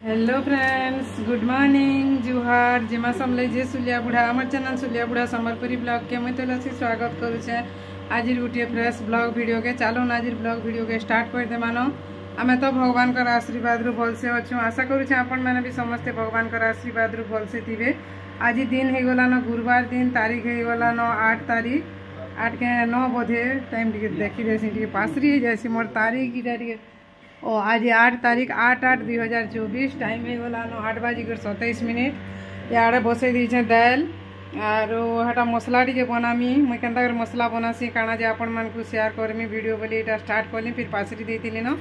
Hello friends, good morning, जुहार जिमा समले जे सुलिया बुढ़ा आमर चैनल सुलिया बुढ़ा संबलपुरी ब्लॉग के मुझे तुलसी स्वागत करुचे। आज गोटे फ्रेश ब्लॉग वीडियो के चलो आज ब्लॉग वीडियो के स्टार्ट कर दे मान। आम तो भगवान का आशीर्वाद रु भलसे अच्छु, आशा करुचे आपण मैंने भी समस्ते भगवान का आशीर्वाद रु भलसे थे। आज दिन हो गलान गुरुवार दिन, तारीख हो गलान 8 तारीख 8 के 9 बोधे टाइम देखी देसी पासरी जाए मोर तारीख इटा ओ आज 8 तारीख 8/8/2024 टाइम हो गलान 8:27। इे बसई दीछे दाल आरो हटा मसला टे बनामी। मुई केन्ता कर मसला बनासी काना जे आपण मानकु शेयर करमी वीडियो बोली एटा स्टार्ट करली। फिर पासरी देइतिली न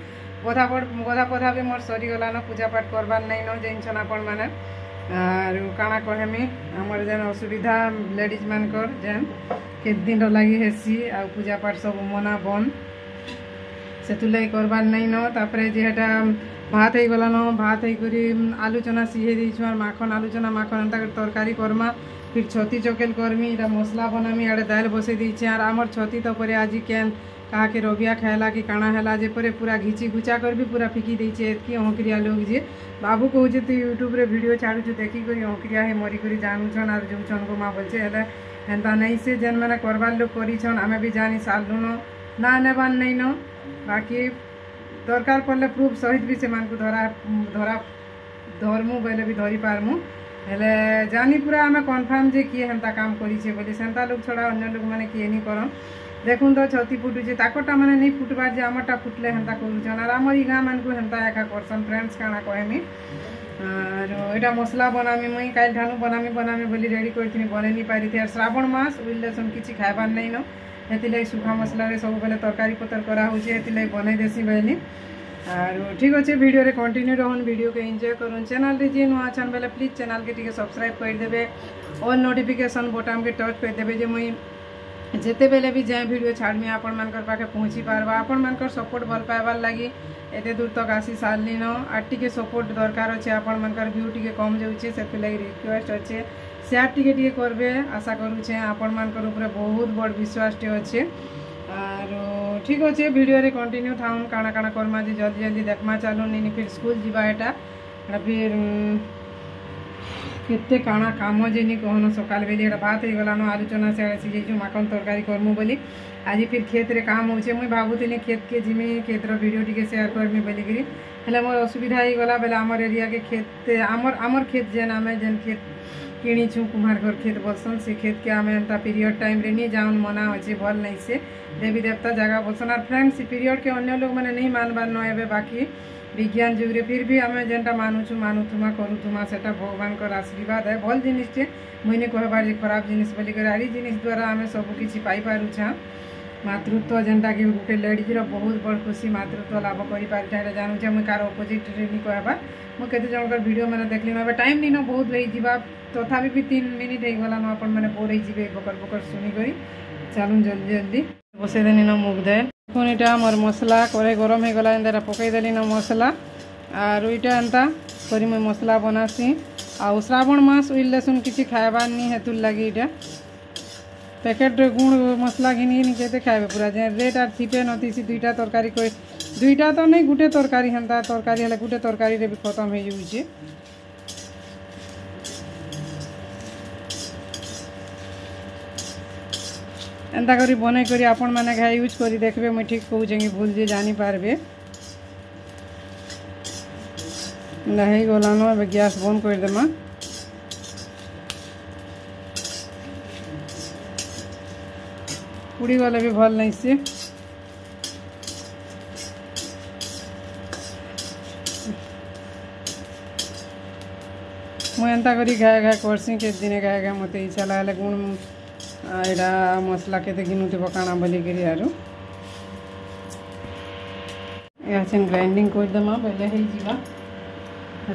गधा पधा भी मोर सरी गलान, पूजा पाठ करबार नहीं न जेनछन आपण माने। आरो काना कहमी हमर जेन असुविधा लेडीज मानकर जेन के दिन लगी हेसी आ पूजा पाठ सब मना बन से करबार नहीं न। तापरे जेटा भात हो गलान, भात होकर आलू चना सीहे देछुँ और माखन आलू चना माखन एंता तरकारी करमा। फिर छती चकेल करमी, इटा मसला बनामी, आड़े दाल बसई देछे। और आमर छती तो परे आज केन कहा के रबिया खाएला कि काना है जे परे पूरा घिची घुचा कर भी पूरा फिकी देछे। एतकी हंकरिया लोग जे बाबू कहूँ तु यूट्यूब रे वीडियो छाड़ुछु देखी कर हंकरिया हे मरी कर जानूछन और जोछन को माँ बोलছে हेले हेन्ता नहीं से जेन मैंने करबार लोग करीछन आमे भी जानी सालुन ना नेबार नहीं न। बाकी दरकार पड़े प्रूफ सहित भी से धरा धरमु बोले भी धरी पारमु हेले जानी पूरा आम कन्फर्म जे किए हेन्ता काम करीछे बोली। सेन्ता लोग छड़ा अन्य लोग मैंने किए नहीं करन। देखुन तो छती फुटुचे ताकटा मैंने नहीं फुटबार जे आमरटा फुटले हेन्ता करूछन और आमर ई गाँ मानकु हेन्ता एका करसन। फ्रेंड्स काना कहमी और एटा मसला बनामी मुई काल ठानु बनामी बोली रेडी करथिनी बने नहीं पारी थी। और श्रावण मास उल्लेसन किछि खाइबार नहीं न, हेतिलाई सुखा मसला रे सब बेले तरकारी पतर करा होचे, हेतिलाई बनाई देसी बेली। और ठीक अच्छे वीडियो रे कंटिन्यू रहन, वीडियो के एंजॉय करन। चैनल रे जे नुआ छन बेले प्लीज चैनल के टिके सब्सक्राइब कर देबे, ऑल नोटिफिकेशन बटन के टच कर देबे जे मुई जेते बेले भी जाए वीडियो छाड़मी आपण मानकर पाखे पहुँची पारबा। आपण मानकर सपोर्ट भल पाइबार लगी एते दूर तक आसी सारली न। आर टिके सपोर्ट दरकार अच्छे, आपण मानकर व्यू टिके कम जाउछे, सेति लागि रिक्वेस्ट अच्छे शेयर टिके करबे। आशा करूछे आपण मानकर ऊपर बहुत बड़ विश्वास टे अच्छे। और ठीक अच्छे वीडियो रे कंटिन्यू थाउन काना काना करमा जे जल्दी जल्दी देखमा चालू नहीं फिर स्कूल जीवा एटा फिर केते काना काम जे नहीं कहन। सकाल बेली एटा भात हो गलान, आलू चना से सीझेछु माखन तरकारी करमु बोली। आज फिर खेत रे काम होचे, मुई भाबुतिनी खेत के जिमी खेत रो वीडियो टिके शेयर करमी बोली करी हेले मोर असुविधा हो गला बेले आमर एरिया के खेत आमर खेत जेन आमे जेन खेत किणीछु कुम्हार घर खेत बोलसन से खेत के आमे एंता पीरियड टाइम रे नहीं जाऊन मना अच्छे भल नहीं से देवी देवता जगह बोलसन। और फ्रेंड्स पीरियड के अन्य लोग मैंने नहीं मानबार न एबे बाकी विज्ञान जुग रे फिर भी आमे जेनटा मानुछु मानुथुमा करुथुमा सेटा भगवान का आशीर्वाद है। भल जिनिस टे मुझे कहबार जे खराब जिनिस बोली कर आरी जिनिस द्वारा आमे सब किछि पाई पारुछा। मातृत्व जेनटा कि गोटे लेडीज रो बहुत बड़ खुशी मातृत्व लाभ करि पारिठा जानूचे। मुझे कार अपोजिट रे नहीं कहबा, मुझे केते जनकर वीडियो मैंने देखली मैं टाइम नहीं न बहुत हो जीवा तथापि भी 3 मिनिट हो गलान आपण मैंने बोर हो बकर बकर शुणी करी चलून जल्दी जल्दी बसई देनी न मुग दाल। देखुन इटा मोर मसला करे गरम हो गला एंदा पकई देली न मसला और इटा एंता करी मुई मसला बनासी। आ श्रावण मास उइल लसुन किछि खाइबार नहीं हेतुर लगी इटा पैकेट गुण मसला घिनी केते खाइबे पूरा जे रेट आर थिपे नतीसी दुईटा तरकारी कोई दुईटा तो नहीं गुटे तरकारी हेन्ता तरकारी हेले गुटे तरकारी रे भी खत्म हो जाउछे। एंता करी बनै करी आपण माने घाय यूज करी देखबे, मुई ठीक कहूँ कि भूल जे जानी पारबे। नहीं गलान एबे गैस बंद कर देमा। पुड़ी गले भी भल नहीं से मुझे एंता करी घाय घाय करसी के दिन घाय घाय मत इच्छा लगे गुण एटा मसला केते गिनुथिबो काना बोली करी आरो याछन ग्राइंडिंग कर देमा पहले हे जीवा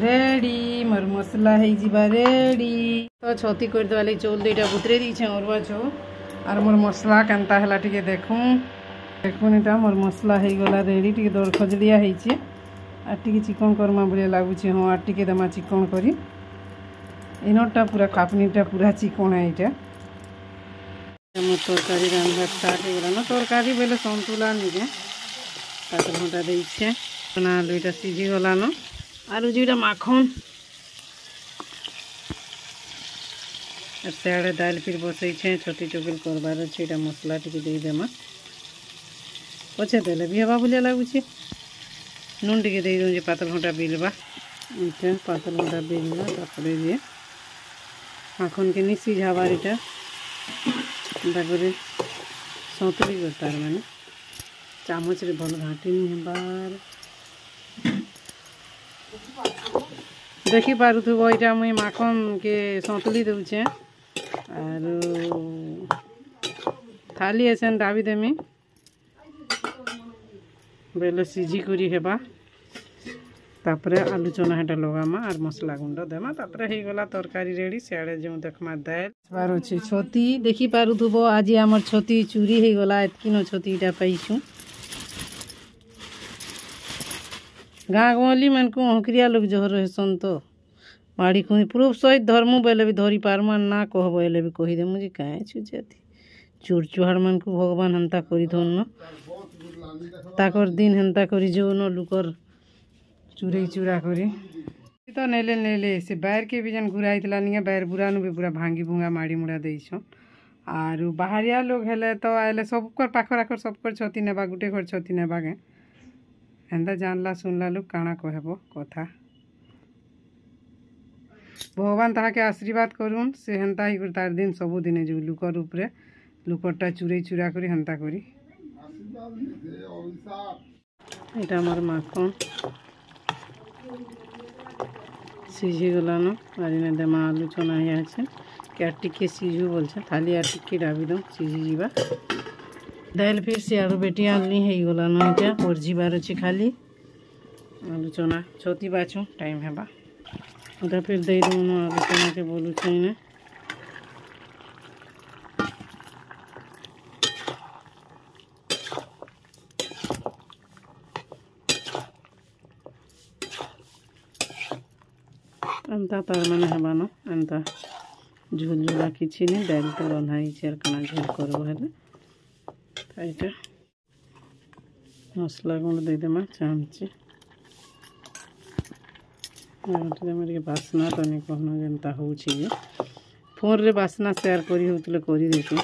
रेडी मोर मसला हे जीवा रेडी। तो छती कर देवाली चौल दुईटा बुतरे दीछे अरुआ चौल और मोर मसला केनता हला टिके देखूँ देखुन इटा मोर मसला हो गला रेडी टिके दर खजड़िया होइछे आर टिके चिकन करमा बढ़िया लगुचे। हाँ आर टिके देमा चिकन करी इनटा पूरा कापनीटा पूरा चिकन है इटा मोर तरकारी रांधवा स्टार्ट हो गला न। तरकारी बेले सन्तुला निके तापर होटा देइछे ना आलू इटा सिझी गला न। आलू जीरा माखन सियाड़े दाल फिर बसई छती चुकिल करबार अच्छे मसला टी देदेमा पचे देले भी हवा भलिया लगुच नून टी दे पातल घंटा बिलवा पातल घंटा बिलवा तापर ये माखन के नहीं सिझाबार इटा सौतरी तार मैंने चामच रे भल घाटी नहीं बार देखी पारुथुब यहाँ मुई माखन के सौतली दूचे आर थाली ऐसे डाबी देमी बेले सीझी करी हेबा तापरे आलू चना हेटा लगामा आर मसला गुंड देमा तापरे हे गला तरकारी रेडी सियाड़े जो देखमा दाल बार अछि छती देखी पारुथुबो आज हमर छती चूरी हे गला एतकिनो छती इटा पाइछु गाँ गहली मन को हकरिया लोग जहर रहसन तो माड़ी खुई प्रूफ सहित धर्म बेले भी धरी पारमा ना कहब बेले भी कही देमु जे काहे छुजाती चूर चुहाड़ मन को भगवान हंता करी धन ताकर दिन हंता करी जो न लुकर चूरे चूरा करी तो नेले नेले से बैर के भी जन घुराई थला निया बैर बुरा नु भी पूरा भांगी भुंगा माड़ी मुड़ा देइछो आर बाहरिया लोग हेले तो आले सबकर पाखर आखर सबकर छती नेबा गुटे घर छती नेबा के हेन्ता जानला सुनला लोग काना कहबो कथा भगवान ताहा के आशीर्वाद करूँ से हेन्ता ही कर तार दिन सबु दिने जो लुकर उपरे लुकरटा चुरे चुरा करी हेन्ता करी এটা আমার মাখন সিঝে গলান আর এনে দেমা আলু চনা হয়ে আছে কে আর টিকে সিঝু বলছে থালি আর টিকে ডাবি দাও সিঝি যা দাইল ফির সিয়াড়ু বেটি আনলি হয়ে গলান এটা পরজিবার আছে খালি আলু চনা ছতি বাছু টাইম হেবা ওটা ফির দেই দেবো আলু চনাকে বলুছি না एंता तार मैंने हेबान एंता झोल झोला किसी नहीं दाल तो रंधाई चेयर कना झोल करबो हेले ताइटा मसला गुंड दे देमा चामचे एटा मेरे बासना तो नहीं कहना जेंता होउछि जे फोन रे बासना शेयर करी होतले करी देती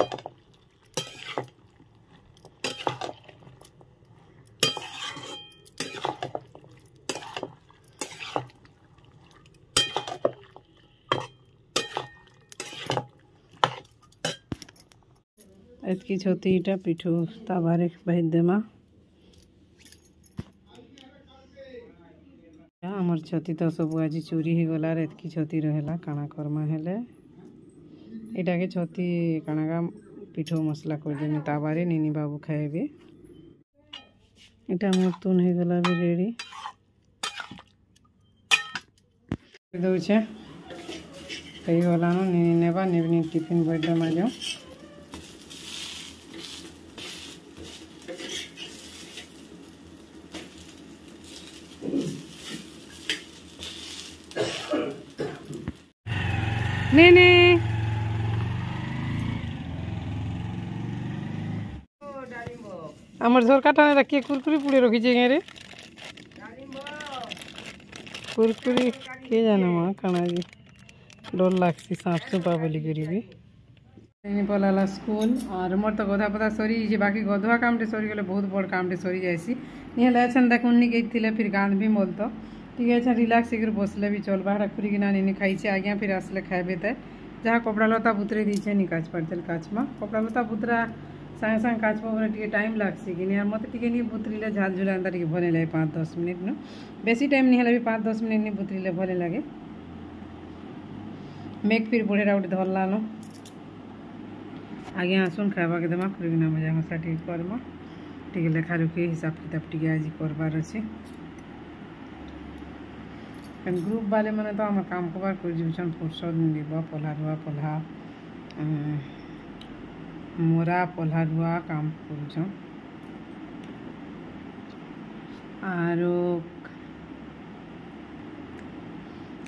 एतकी छती इटा पिठू ताबारे बहिद देमा आमर छती तो सब आज चोरी हो गला एतकी छती रहेला काना करमा हेले एटा के छती कानागा पिठो मसला कर देनी ताबारे निनी बाबू खाएबे एटा मोर तुन हो गला भी रेडी दउछे कई गला न निनी नेबा निबनी टिफिन बर्थडे मा जाओ नेने आमर झोल काटा रखिए कुरकुरी पुड़े रखी रे कुरकुरी के जाना माँ काना जी डर लागसी सांप सुपा बोली करी पलाला स्कूल और मोर तो गधा पधा सरी जे बाकी गधुआ कामटे सरी गले बहुत बड़ कामटे सरी जाइसी निहले अच्छा देखुनी गई फिर गांध भी मोल तो ठीक है रिलैक्स कर बसले भी चल बाहर खुरी किना नहीं खाई आज्ञा फिर आसले खाइबे तो जहाँ कपड़ा लता बुतरे दीचे नहीं काच पार्चल काचमा कपड़ा लता बुतरा सागे सागे काचमा टे टाइम लागसी कि मत टे नहीं बुतरीले झाल झुला एंता टे भले लगे 5-10 मिनिट न बेसी टाइम नहीं भी 5-10 मिनिट नहीं बुतरीले भले लगे मेघ फिर बढ़ेरा उठे धरलान आगे आसुन खावा के देमा खुरी किना मजा मसा टे करमा टे लेखा रुखी हिसाब किताब टे आज करबार अच्छे ग्रुप वाले मैंने तो आम काम कबार कर जीवन फुर्सत मिल पल्हा रुआ पल्हा मोरा पल्हा रुआ काम कर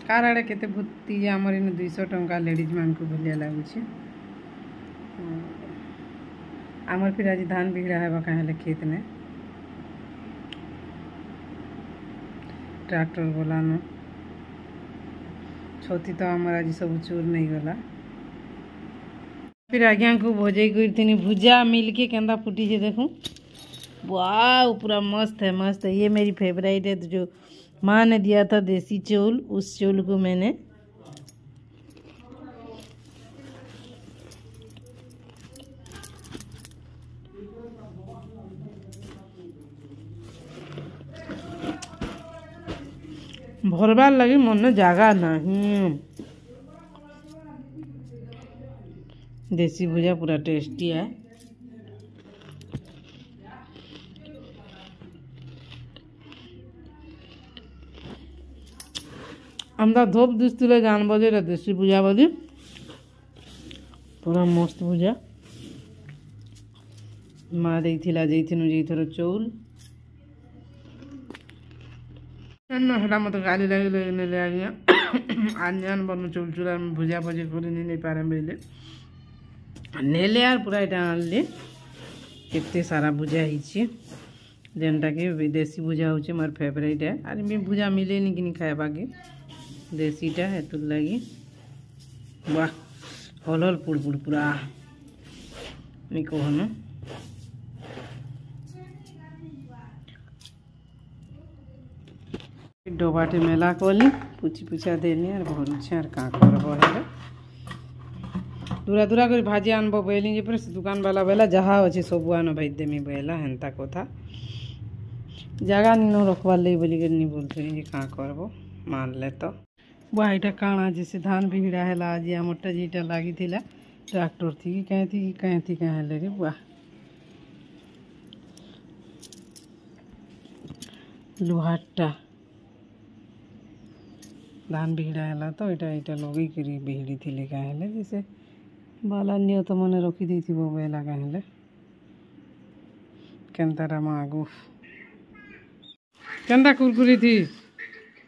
कार आड़े केते भूति आमर इन 200 टंका लेडीज मान को भलिया लगुच आमर फिर आज धान बिगड़ा है कहीं खेत में ट्रैक्टर वाला न छती तो आम आज सब चोर नहीं गला। फिर आज्ञा को भजे कर भुजा मिलके केंदा फुटी है देखूं। वाह पूरा मस्त है मस्त है। ये मेरी फेवरेट है। तो जो माँ ने दिया था देसी चौल, उस चौल को मैंने भरबार लगी मन जगह नहीं। देसी भुजा पूरा टेस्टी है। আমরা ধোপ দিছিলে জানবো যে এটা দেশি ভুজা বলি। पूरा मस्त भुजा माँ देइथिला जेइथिनु जेइथर चौल हेटा मत गाली लगे आज्ञा आज्ञान बन चौल चूल्हा में भुजा भजी कर नहीं पारे बेले नेले यार पूरा यहाँ आनली केते सारा भुजा ही जेनटा कि देसी भुजा हूँ मोर फेवरेट है। आर भी भुजा मिले नहीं कि खाएबा के देसीटा है तो लगी वाह हल हल पुड़ पुड़ पूरा नहीं कहन। डोबाटे मेला कली पुची पुछा देनी और भरुचे और का करब दूरा दूरा कर भाजी आनब बोली जे पर दुकान वाला बोला जहाँ अच्छे सब आन भाई देमी बोला हेन्ता कथा जगह नहीं रखबार लगे बोलिक नहीं बोलते जे का करब मानले तो बुआ यहाँ काଣା जैसे धान भिड़ा है आज आमटा जेटा लगी ट्रैक्टर थी कहीं रे बुआ लुहाटा धान भिड़ा है तो यहाँ लगे कर भिड़ी थी कहें जैसे बाला नियत मन रखी बोला कहें केन्ता मागू केन्ता कुरकुरी थी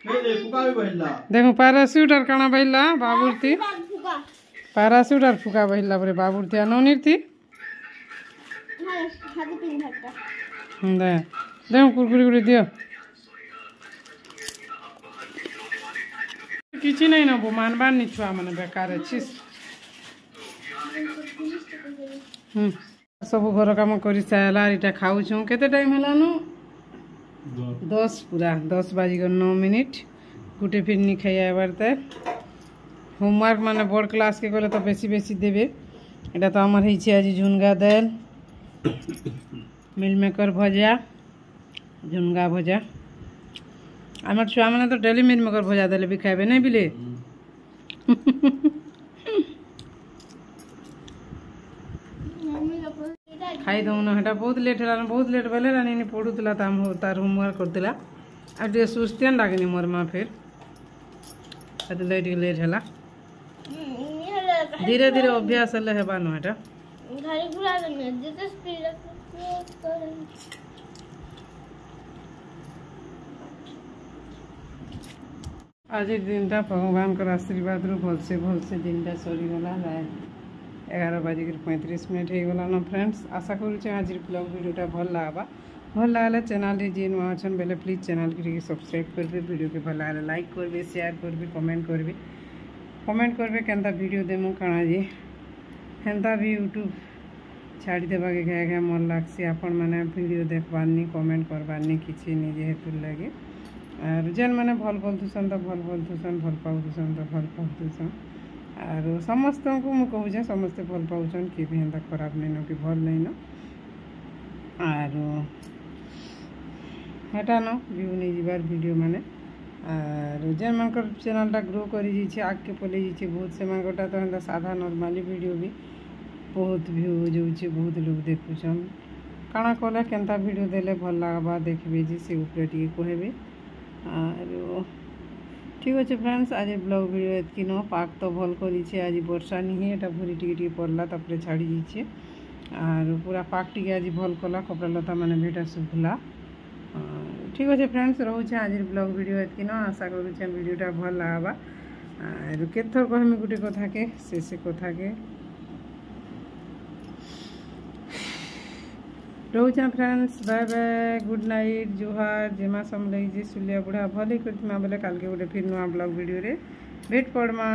देखो पैराशूट और काना बहिला बाबूर थी पैराशूट और फुका बहिला बरे बाबूर थी नौनीर थी देखो कुरकुरी कुरी दियो किसी नहीं ना वो मानबार नहीं छुआ मैंने बेकार अच्छी सब घर काम कर सारा इटा खाऊ केते टाइम है 10 पूरा 10 बाजिक 9 मिनिट गोटे फिर नहीं खाइए बारते होमवर्क माने बड़ क्लास के गले तो बेसी बेसी देवे। एटा तो आमर होइछे आज झुनगा दाल मिल मेकर भजा झुनगा भजा आमर छुआ मैंने तो डेली मिल मेकर भजा देले भी खाइबे नहीं बिले खाई दऊ ना हेटा बहुत लेट है बहुत लेट बेले रानी पढ़ुला तार होमवर्क करला आज टे सुस्तियान लगे मोर माँ फिर लेट लेट है धीरे धीरे अभ्यास हेल्ले हेबा न हेटा आज दिन भगवान का आशीर्वाद रू भलसे दिन सरीगला 11 बाजिक 35 मिनट हो गला ना फ्रेंड्स। आशा करुचे आज ब्लॉग वीडियोटा भल लगला चैनल जी नुआ अच्छन बेले प्लीज चैनल के सब्सक्राइब करबे वीडियो के भल लगला लाइक करबे शेयर करबे कमेंट करबे केनता वीडियो देमु काना जी हेन्ता भी यूट्यूब छाड़ी देवा के क्या मन लागसी आपण माने वीडियो देखबारनी कमेंट करबारनी किछि नहीं जेहेतु लगे और जेन मैंने भल बोलथुसन तो भल बोलथुसन भल पाउथुसन तो भल पाउथुसन और समस्त को मुझे कहूँ समस्ते भल पाउछन कि भी हेन्ता खराब नहीं न कि भल नहीं न और हेटा न व्यू नहीं जीवार वीडियो माने और जेन मन चैनलटा ग्रो कर आगे पलि जाइए बहुत से मानकटा तो हेन्ता साधा नॉर्मली वीडियो भी बहुत व्यू जाऊँचे बहुत लोग देखुछन काଣା कले केन्ता वीडियो देले भल लागबा देखबे जे से ऊपर टी कहबे और ठीक अच्छे फ्रेंड्स आज ब्लॉग वीडियो एतकी न पाक तो भल करी आज वर्षा नहीं है भूरी टी पड़ला तापर छाड़ी जाइए और पूरा पाक टी आज भल कला कपड़ा लता मैंने भेटा सुखला ठीक अच्छे फ्रेंड्स रोचे आज ब्लॉग वीडियो एतकी न आशा करुचे वीडियोटा भल लागबा और केथर कहमी गोटे कथा के से कथा के रोचे friends bye bye good night जुहार जेमा समझ जे सुलिया बुढ़ा भले करती बोले काल के गोटे फिर नुआ ब्लॉग वीडियो रे भेट पड़मा।